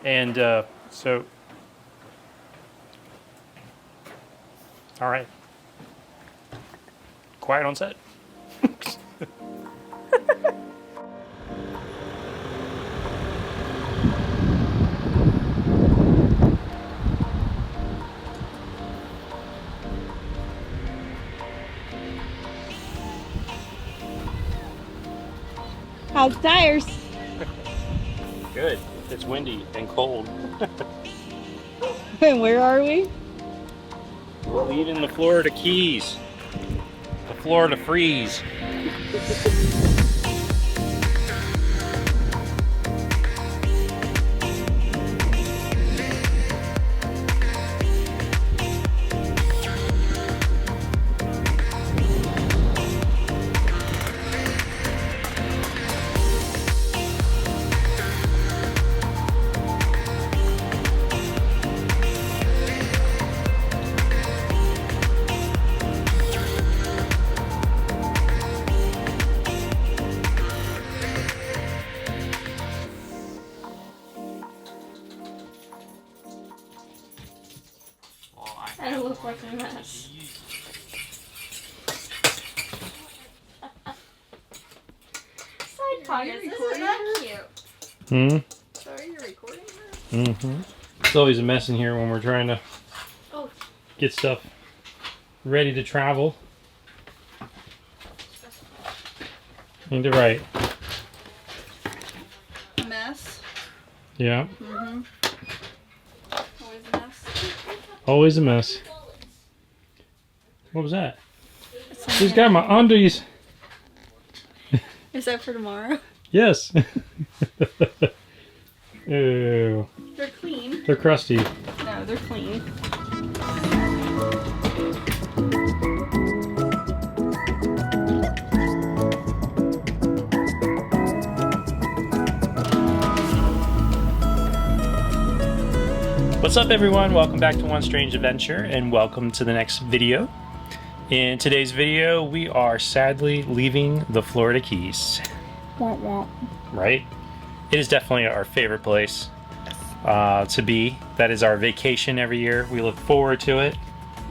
And so, all right, quiet on set. How's the tires? Good. It's windy and cold. And where are we? We're leaving the Florida Keys. The Florida Freeze. I look like a mess. Side pockets, isn't that cute? So are you recording that? It's always a mess in here when we're trying to get stuff ready to travel. Ain't it right? Mess. Yeah. Always a mess. Always a mess. What was that? Who's got my undies? Is that for tomorrow? Yes. Ew. They're clean. They're crusty. No, they're clean. What's up, everyone? Welcome back to One Strange Adventure, and welcome to the next video. In today's video, we are sadly leaving the Florida Keys. Womp womp. Right? It is definitely our favorite place to be. That is our vacation every year. We look forward to it.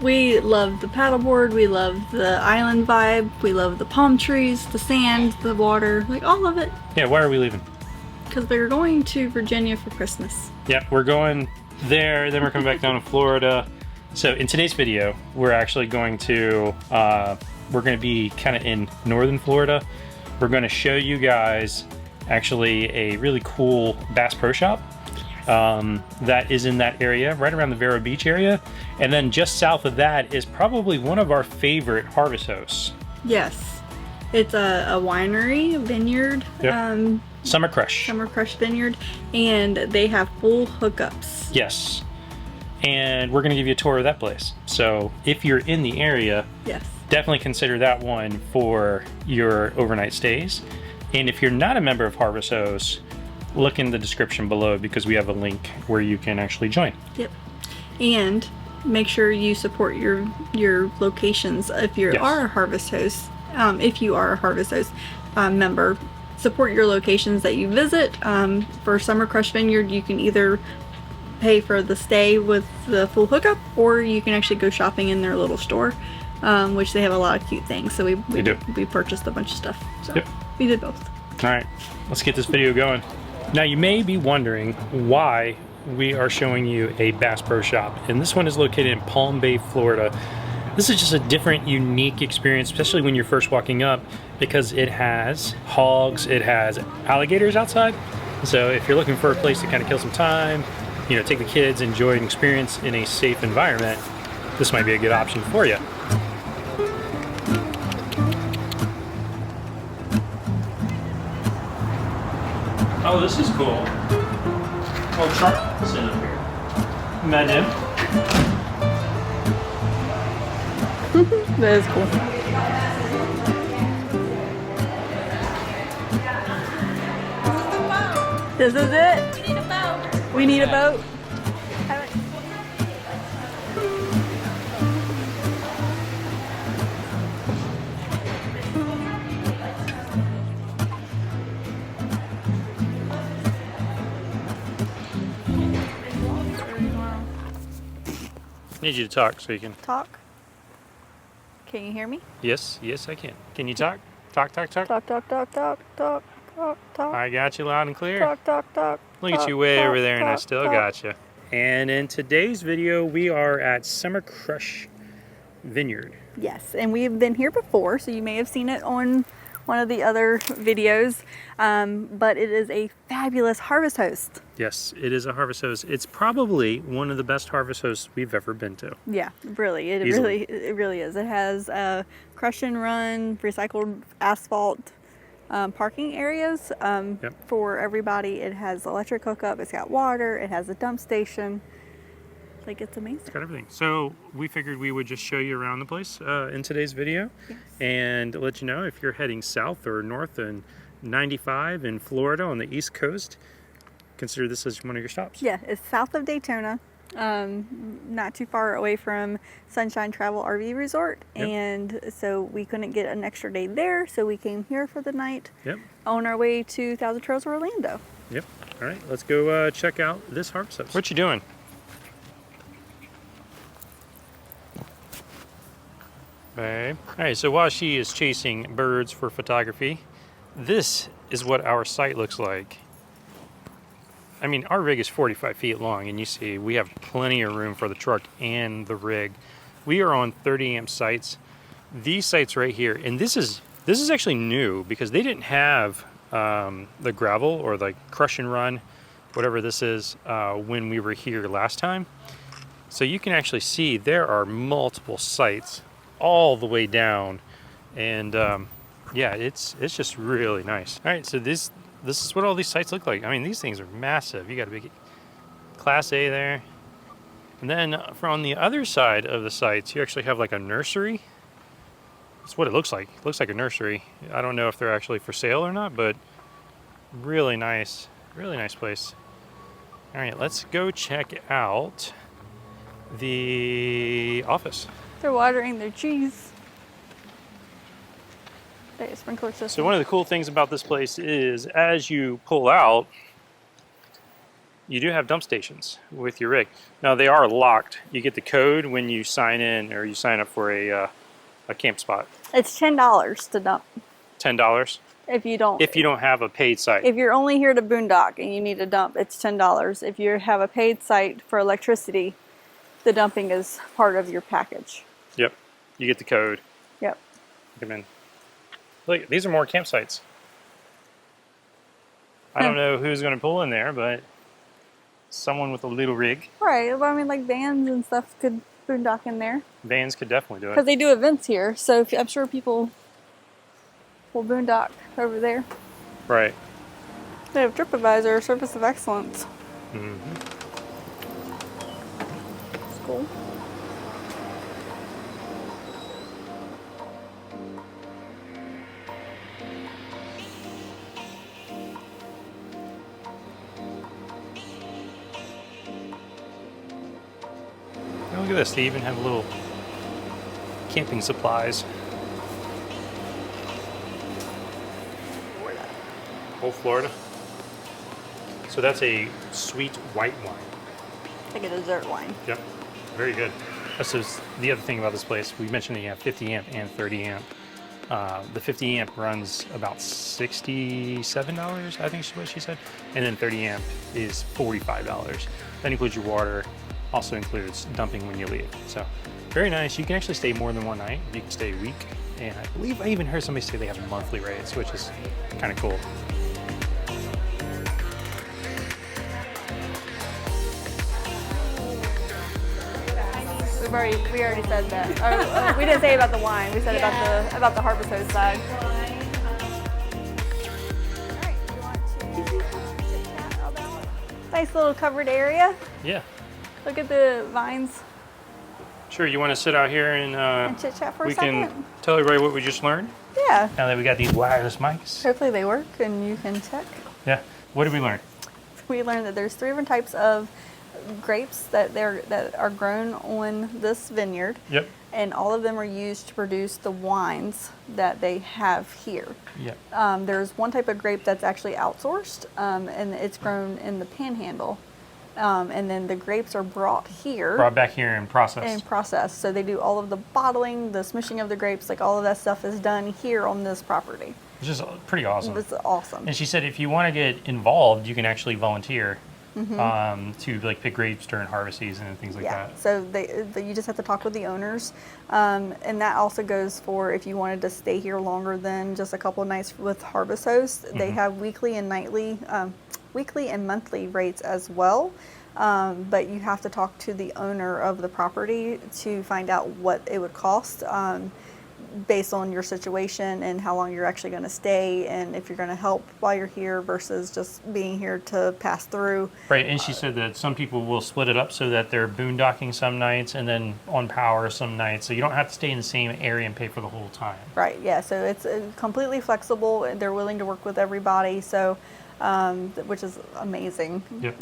We love the paddleboard, we love the island vibe, we love the palm trees, the sand, the water, like all of it. Yeah, why are we leaving? Because we're going to Virginia for Christmas. Yeah, we're going there, then we're coming back down to Florida. So in today's video, we're actually going to, be kind of in northern Florida. We're going to show you guys actually a really cool Bass Pro Shop that is in that area, right around the Vero Beach area. And then just south of that is probably one of our favorite harvest hosts. Yes. It's a winery, a vineyard. Yep. Summer Crush. Summer Crush Vineyard. And they have full hookups. Yes. And we're going to give you a tour of that place. So if you're in the area, yes, definitely consider that one for your overnight stays. And if you're not a member of Harvest Host, look in the description below because we have a link where you can actually join. Yep. And make sure you support your locations if you are a Harvest Host. If you are a Harvest Host member, support your locations that you visit. For Summer Crush Vineyard, you can either pay for the stay with the full hookup, or you can actually go shopping in their little store, which they have a lot of cute things. So we purchased a bunch of stuff. So we did both. All right, let's get this video going. Now you may be wondering why we are showing you a Bass Pro Shop, and this one is located in Palm Bay, Florida. This is just a different, unique experience, especially when you're first walking up, because it has hogs, it has alligators outside. So if you're looking for a place to kind of kill some time, you know, take the kids, enjoy an experience in a safe environment, this might be a good option for you. Oh, this is cool. Oh, Charlie's in up here. Met him. That is cool. This is it? We need a boat. We need a boat. Need you to talk so you can. Talk. Can you hear me? Yes, yes, I can. Can you talk? Talk, talk, talk. Talk, talk, talk, talk, talk, talk, talk. I got you loud and clear. Talk, talk, talk. Look at you way over there, and I still got you. And in today's video, we are at Summer Crush Vineyard. Yes, and we've been here before, so you may have seen it on one of the other videos, but it is a fabulous harvest host. Yes, it is a harvest host. It's probably one of the best harvest hosts we've ever been to. Yeah, really, it really is. It has crush and run, recycled asphalt parking areas for everybody. It has electric hookup. It's got water. It has a dump station. Like, it's amazing. It's got everything. So we figured we would just show you around the place in today's video, yes, and let you know if you're heading south or north in 95 in Florida on the East Coast, consider this as one of your stops. Yeah, it's south of Daytona, not too far away from Sunshine Travel RV Resort. Yep. And so we couldn't get an extra day there, so we came here for the night. Yep. On our way to Thousand Trails Orlando. Yep. All right, let's go check out this harvest house. What you doing? Babe. All right, so while she is chasing birds for photography, this is what our site looks like. I mean, our rig is 45 feet long, and you see we have plenty of room for the truck and the rig. We are on 30 amp sites. These sites right here, and this is actually new because they didn't have the gravel or the crush and run, whatever this is, when we were here last time. So you can actually see there are multiple sites all the way down, and yeah, it's just really nice. All right, so this is what all these sites look like. I mean, these things are massive. You got a big Class A there, and then from the other side of the sites, you actually have like a nursery. That's what it looks like. It looks like a nursery. I don't know if they're actually for sale or not, but really nice place. All right, let's go check out the office. They're watering their cheese. They have sprinkler system. So one of the cool things about this place is as you pull out, you do have dump stations with your rig. Now they are locked. You get the code when you sign in or you sign up for a camp spot. It's $10 to dump. $10? If you don't have a paid site. If you're only here to boondock and you need a dump, it's $10. If you have a paid site for electricity, the dumping is part of your package. Yep. You get the code. Yep. Come in. Look, these are more campsites. I don't know who's going to pull in there, but someone with a little rig. Right. Well, I mean, like vans and stuff could boondock in there. Vans could definitely do it. Because they do events here, so I'm sure people will boondock over there. Right. They have TripAdvisor, Service of Excellence. Mm-hmm. It's cool. Oh, look at this. They even have little camping supplies. Whole Florida. So that's a sweet white wine. Like a dessert wine. Yep. Very good. So the other thing about this place, we mentioned that you have 50 amp and 30 amp. The 50 amp runs about $67, I think is what she said. And then 30 amp is $45. That includes your water, also includes dumping when you leave. So very nice. You can actually stay more than one night. You can stay a week. And I believe I even heard somebody say they have monthly rates, which is kind of cool. We already said that. We didn't say about the wine. We said about the harvest host side. Nice little covered area. Yeah. Look at the vines. Sure. You want to sit out here and chit chat for a we second? can tell everybody what we just learned. Yeah. Now that we got these wireless mics. Hopefully they work and you can check. Yeah. What did we learn? We learned that there's 3 different types of grapes that are grown on this vineyard. Yep. And all of them are used to produce the wines that they have here. Yep. There's one type of grape that's actually outsourced, and it's grown in the Panhandle and then the grapes are brought back here and processed. So they do all of the bottling, the smishing of the grapes, like all of that stuff is done here on this property. Which is pretty awesome. It's awesome. And she said if you want to get involved, you can actually volunteer to like pick grapes during harvest season and things like that. So you just have to talk with the owners, and that also goes for if you wanted to stay here longer than just a couple of nights with Harvest Host. They have weekly and monthly rates as well. But you have to talk to the owner of the property to find out what it would cost based on your situation and how long you're actually going to stay and if you're going to help while you're here versus just being here to pass through. Right, and she said that some people will split it up so that they're boondocking some nights and then on power some nights, so you don't have to stay in the same area and pay for the whole time. Right, yeah, so it's completely flexible and they're willing to work with everybody, so which is amazing. Yep.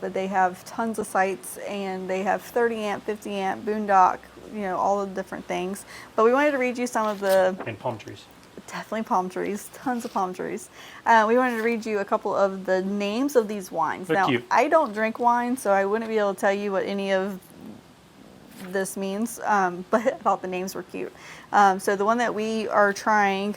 But they have tons of sites and they have 30 amp, 50 amp, boondock, all the different things. But we wanted to read you some of the... And palm trees. Definitely palm trees, tons of palm trees. We wanted to read you a couple of the names of these wines. They're cute. I don't drink wine, so I wouldn't be able to tell you what any of this means, but I thought the names were cute. So the one that we are trying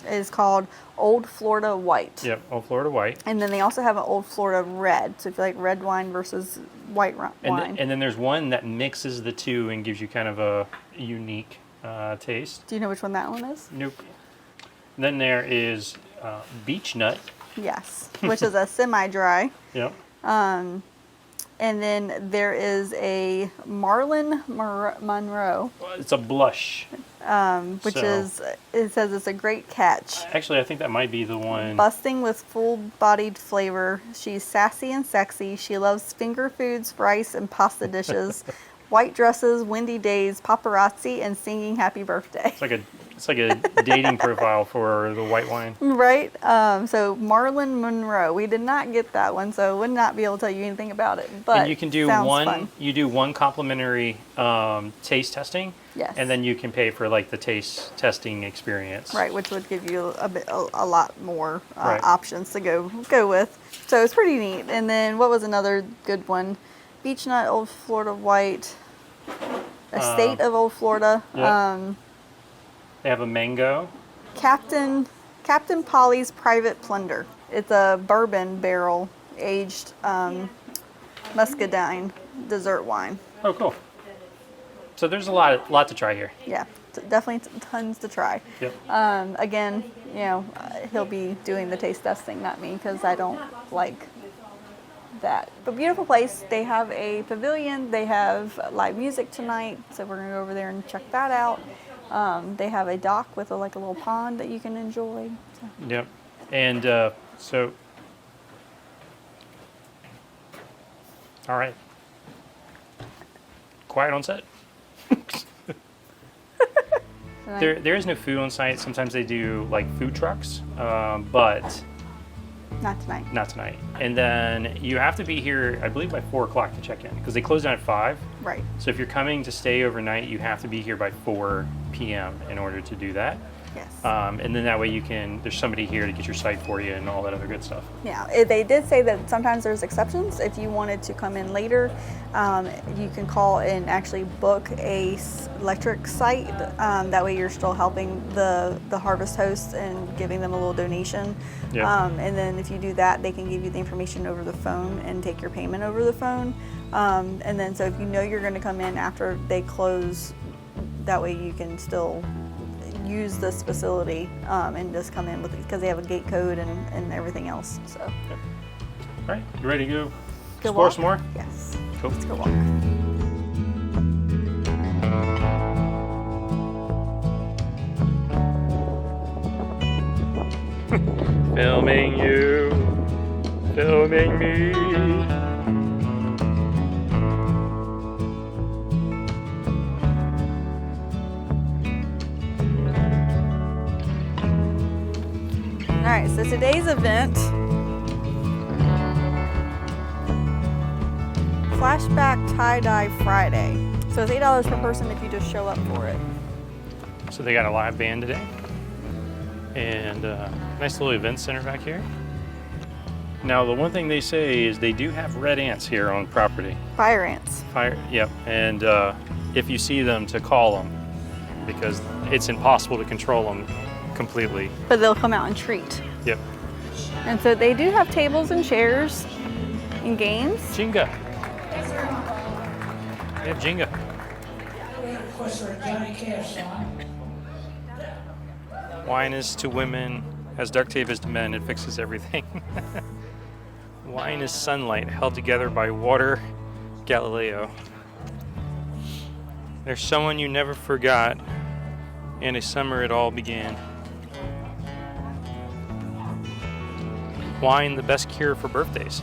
is called Old Florida White. Yep, Old Florida White. And then they also have an Old Florida Red. So if you like red wine versus white wine. And then there's one that mixes the two and gives you kind of a unique taste. Do you know which one that one is? Nope. Then there is Beach Nut. Yes, which is a semi-dry. Yep. And then there is a Marlin Monroe. It's a blush. It says it's a great catch. Actually, I think that might be the one. Busting with full-bodied flavor. She's sassy and sexy. She loves finger foods, rice, and pasta dishes. White dresses, windy days, paparazzi, and singing happy birthday. It's like a dating profile for the white wine. Right. So Marlin Monroe. We did not get that one, so I would not be able to tell you anything about it. But and you can do fun. You do one complimentary taste testing. Yes. And then you can pay for like the taste testing experience. Right, which would give you a lot more options to go with. So it's pretty neat. And then what was another good one? Beach Nut, Old Florida White, Estate of Old Florida. Yep. They have a mango. Captain Polly's Private Plunder. It's a bourbon barrel aged muscadine dessert wine. Oh, cool. So there's a lot to try here. Yeah, definitely tons to try. Yep. Again, he'll be doing the taste testing, not me, because I don't like that. But beautiful place. They have a pavilion. They have live music tonight, so we're gonna go over there and check that out. They have a dock with a little pond that you can enjoy. So. Yep. And so, all right. Quiet on set. There is no food on site. Sometimes they do like food trucks, but not tonight. Not tonight. And then you have to be here, I believe, by 4 o'clock to check in because they close down at 5. Right. So if you're coming to stay overnight, you have to be here by 4 p.m. in order to do that. Yes. And then that way there's somebody here to get your site for you and all that other good stuff. Yeah, they did say that sometimes there's exceptions. If you wanted to come in later, you can call and actually book a electric site. That way you're still helping the Harvest Hosts and giving them a little donation. Yeah. And then if you do that, they can give you the information over the phone and take your payment over the phone. And then so if you know you're going to come in after they close, that way you can still use this facility and just come in with it because they have a gate code and everything else. So. Okay. All right, you ready to go explore walk? some more? Yes. Cool. Let's go walk. Filming you, filming me. All right, so today's event, Flashback Tie-Dye Friday. So it's $8 per person if you just show up for it. So they got a live band today. And nice little event center back here. Now, the one thing they say is they do have red ants here on property. Fire ants. Fire, yep. And if you see them, to call them, because it's impossible to control them completely. But they'll come out and treat. Yep. And so they do have tables and chairs and games. Jenga. They have Jenga. Wine is to women as duct tape is to men. It fixes everything. Wine is sunlight held together by water. Galileo. There's someone you never forgot, and a summer it all began. Wine, the best cure for birthdays.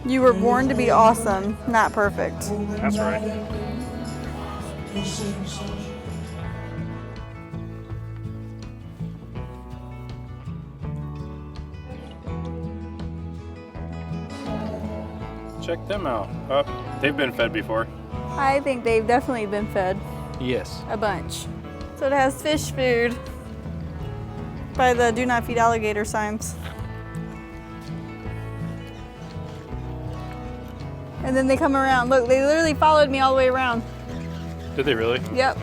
You were born to be awesome, not perfect. That's right. Check them out. Oh, they've been fed before. I think they've definitely been fed Yes. a bunch. So it has fish food by the do not feed alligator signs. And then they come around. Look, they literally followed me all the way around. Did they really? Yep.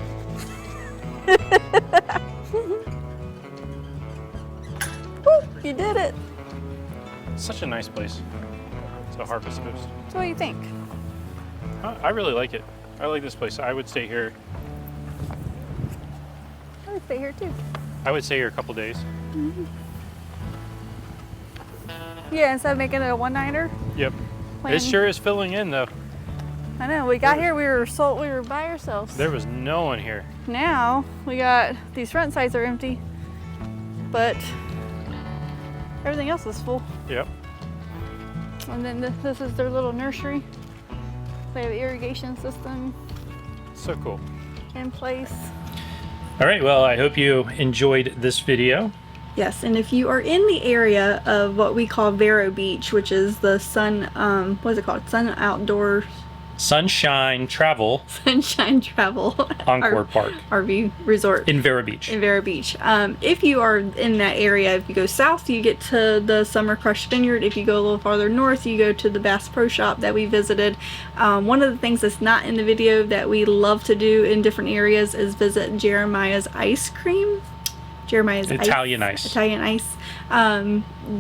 Woo, you did it. Such a nice place. It's a harvest coast. So what do you think? I really like it. I like this place. I would stay here. I would stay here too. I would stay here a couple days. Yeah, instead of making it a one-nighter. Yep. Plan. It sure is filling in though. I know. We got here. We were by ourselves. There was no one here. Now we got these front sides are empty, but everything else is full. Yep. And then this is their little nursery. They have an irrigation system So cool. in place. All right. Well, I hope you enjoyed this video. Yes, and if you are in the area of what we call Vero Beach, which is the what's it called? Sunshine Travel Sunshine Travel Encore Park RV Resort in Vero Beach. in Vero Beach. If you are in that area, if you go south, you get to the Summer Crush Vineyard. If you go a little farther north, you go to the Bass Pro Shop that we visited. One of the things that's not in the video that we love to do in different areas is visit Jeremiah's Ice Cream. Jeremiah's Italian Ice. Italian Ice.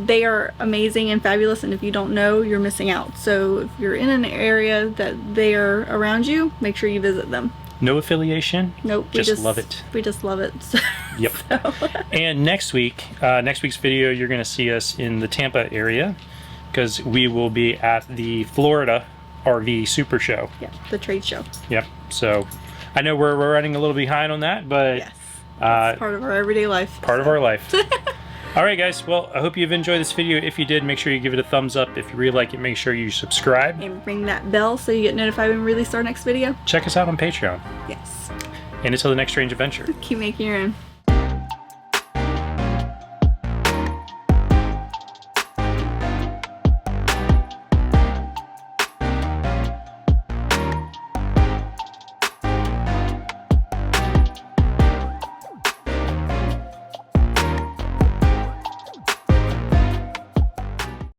They are amazing and fabulous, and if you don't know, you're missing out. So if you're in an area that they are around you, make sure you visit them. No affiliation. Nope. Just love it. We just love it. Yep. And next week's video, you're going to see us in the Tampa area because we will be at the Florida RV Super Show. Yeah, the trade show. Yep. So I know we're running a little behind on that, but Yes. It's part of our everyday life. Part of our life. All right, guys. Well, I hope you've enjoyed this video. If you did, make sure you give it a thumbs up. If you really like it, make sure you subscribe. And ring that bell so you get notified when we release our next video. Check us out on Patreon. Yes. And until the next strange adventure. Keep making your own.